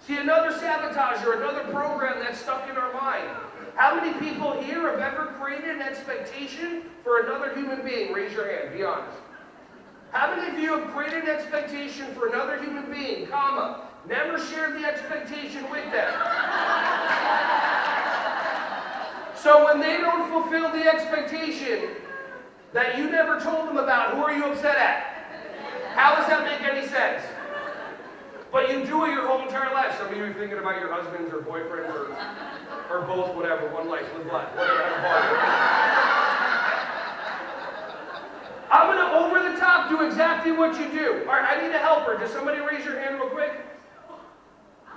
See, another sabotager, another program that's stuck in our mind. How many people here have ever created an expectation for another human being? Raise your hand, be honest. How many of you have created an expectation for another human being, comma, never shared the expectation with them? So when they don't fulfill the expectation that you never told them about, who are you upset at? How does that make any sense? But you do it your whole entire life. Some of you are thinking about your husbands or boyfriends or both, whatever, one life, live life, whatever. I'm going to over the top do exactly what you do. All right, I need a helper. Does somebody raise your hand real quick?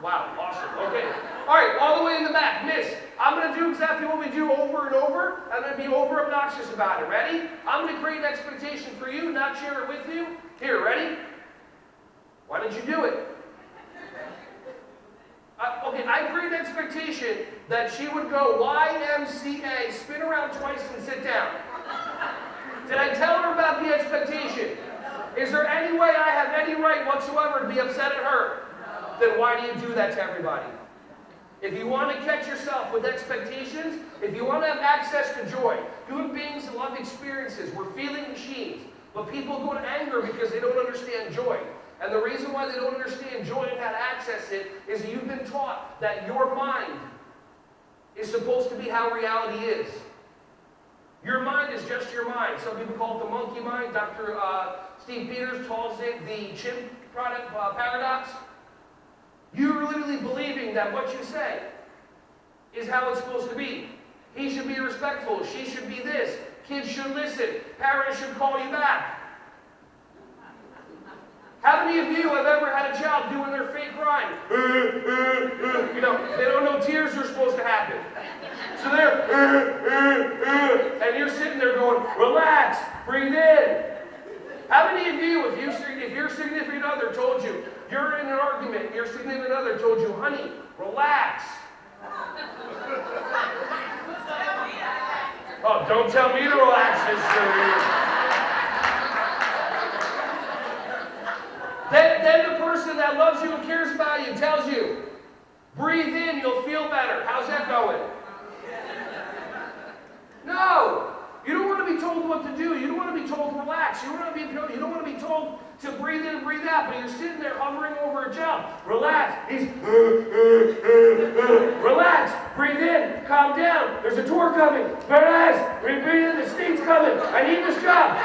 Wow, awesome. Okay. All right, all the way in the back. Miss, I'm going to do exactly what we do over and over. I'm going to be over obnoxious about it. Ready? I'm going to create an expectation for you, not share it with you. Here, ready? Why did you do it? Okay, I created an expectation that she would go YMCA, spin around twice and sit down. Did I tell her about the expectation? Is there any way I have any right whatsoever to be upset at her? Then why do you do that to everybody? If you want to catch yourself with expectations, if you want to have access to joy, human beings love experiences. We're feeling machines. But people go to anger because they don't understand joy. And the reason why they don't understand joy and how to access it is you've been taught that your mind is supposed to be how reality is. Your mind is just your mind. Some people call it the monkey mind. Dr. Steve Peters calls it the chimp paradox. You're literally believing that what you say is how it's supposed to be. He should be respectful. She should be this. Kids should listen. Parents should call you back. How many of you have ever had a child doing their fake crying? You know, they don't know tears are supposed to happen. So they're, and you're sitting there going, relax, breathe in. How many of you, if your significant other told you, you're in an argument, your significant other told you, honey, relax. Oh, don't tell me to relax, sister. Then the person that loves you and cares about you tells you, breathe in, you'll feel better. How's that going? No. You don't want to be told what to do. You don't want to be told to relax. You don't want to be told to breathe in and breathe out, but you're sitting there hovering over a child. Relax. He's relax. Breathe in. Calm down. There's a tour coming. Relax. Breathe in. The steam's coming. I need this job.